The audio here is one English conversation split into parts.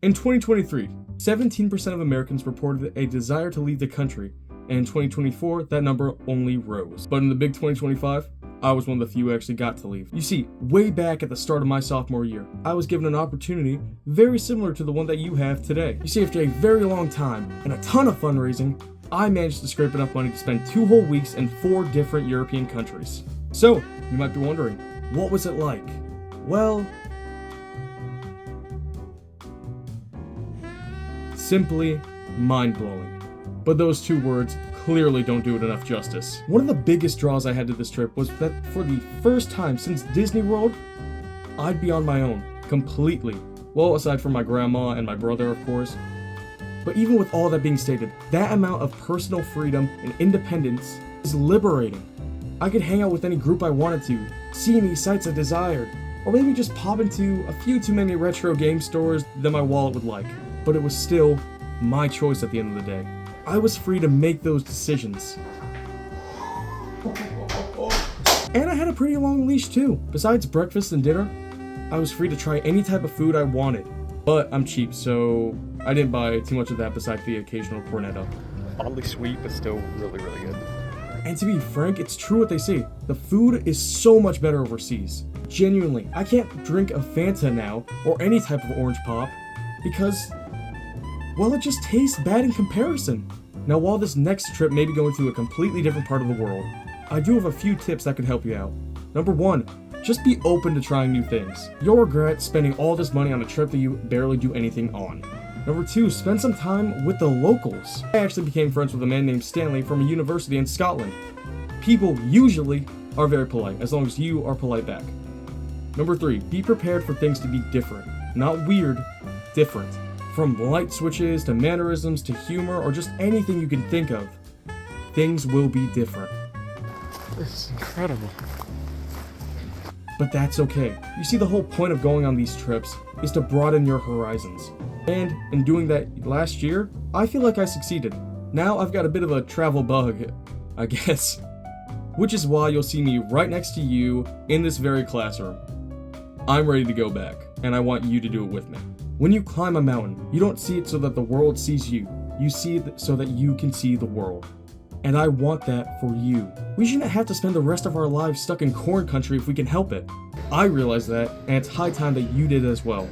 In 2023, 17% of Americans reported a desire to leave the country, and in 2024, that number only rose. But in the big 2025, I was one of the few who actually got to leave. You see, way back at the start of my sophomore year, I was given an opportunity very similar to the one that you have today. You see, after a very long time and a ton of fundraising, I managed to scrape enough money to spend 2 whole weeks in 4 different European countries. So, you might be wondering, what was it like? Well, simply mind-blowing. But those 2 words clearly don't do it enough justice. One of the biggest draws I had to this trip was that for the first time since Disney World, I'd be on my own, completely. Well, aside from my grandma and my brother, of course. But even with all that being stated, that amount of personal freedom and independence is liberating. I could hang out with any group I wanted to, see any sights I desired, or maybe just pop into a few too many retro game stores that my wallet would like. But it was still my choice at the end of the day. I was free to make those decisions. And I had a pretty long leash too. Besides breakfast and dinner, I was free to try any type of food I wanted. But I'm cheap, so I didn't buy too much of that besides the occasional cornetto. Oddly sweet, but still really, really good. And to be frank, it's true what they say. The food is so much better overseas. Genuinely, I can't drink a Fanta now, or any type of orange pop, because, well, it just tastes bad in comparison. Now, while this next trip may be going to a completely different part of the world, I do have a few tips that could help you out. Number 1, just be open to trying new things. You'll regret spending all this money on a trip that you barely do anything on. Number 2, spend some time with the locals. I actually became friends with a man named Stanley from a university in Scotland. People usually are very polite, as long as you are polite back. Number 3, be prepared for things to be different. Not weird, different. From light switches to mannerisms to humor or just anything you can think of, things will be different. This is incredible. But that's okay. You see, the whole point of going on these trips is to broaden your horizons. And in doing that last year, I feel like I succeeded. Now I've got a bit of a travel bug, I guess. Which is why you'll see me right next to you in this very classroom. I'm ready to go back, and I want you to do it with me. When you climb a mountain, you don't see it so that the world sees you. You see it so that you can see the world. And I want that for you. We shouldn't have to spend the rest of our lives stuck in corn country if we can help it. I realize that, and it's high time that you did as well.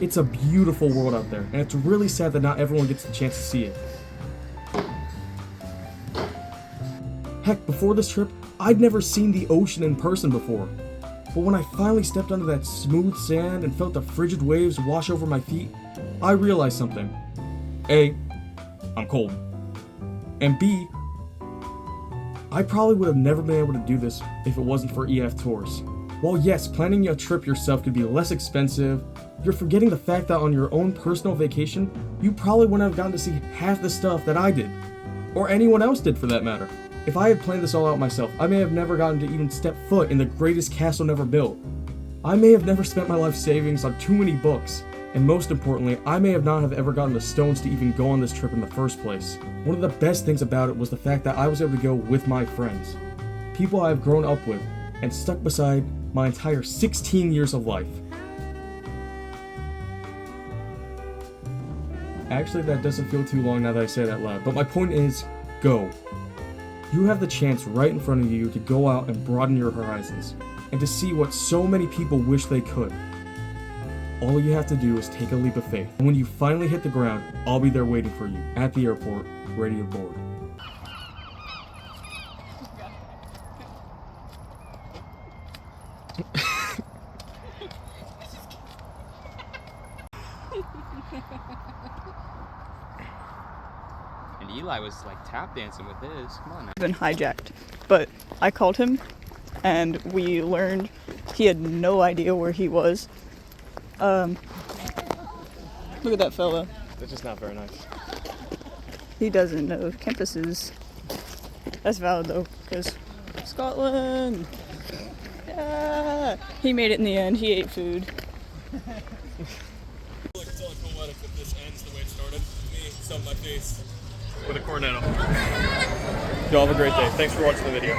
It's a beautiful world out there, and it's really sad that not everyone gets the chance to see it. Heck, before this trip, I'd never seen the ocean in person before. But when I finally stepped onto that smooth sand and felt the frigid waves wash over my feet, I realized something. A, I'm cold. And B, I probably would have never been able to do this if it wasn't for EF Tours. While yes, planning a trip yourself could be less expensive, you're forgetting the fact that on your own personal vacation, you probably wouldn't have gotten to see half the stuff that I did. Or anyone else did for that matter. If I had planned this all out myself, I may have never gotten to even step foot in the greatest castle never built. I may have never spent my life savings on too many books. And most importantly, I may have not have ever gotten the stones to even go on this trip in the first place. One of the best things about it was the fact that I was able to go with my friends. People I have grown up with and stuck beside my entire 16 years of life. Actually, that doesn't feel too long now that I say that loud, but my point is, go. You have the chance right in front of you to go out and broaden your horizons, and to see what so many people wish they could. All you have to do is take a leap of faith, and when you finally hit the ground, I'll be there waiting for you, at the airport, ready to board. And Eli was like tap dancing with his. Come on now. Been hijacked, but I called him and we learned he had no idea where he was. Look at that fella. That's just not very nice. He doesn't know campus is. That's valid though, because Scotland. Yeah. He made it in the end. He ate food. It's only poetic if this ends the way it started. Me, sun my face. With a cornetto. Y'all have a great day. Thanks for watching the video.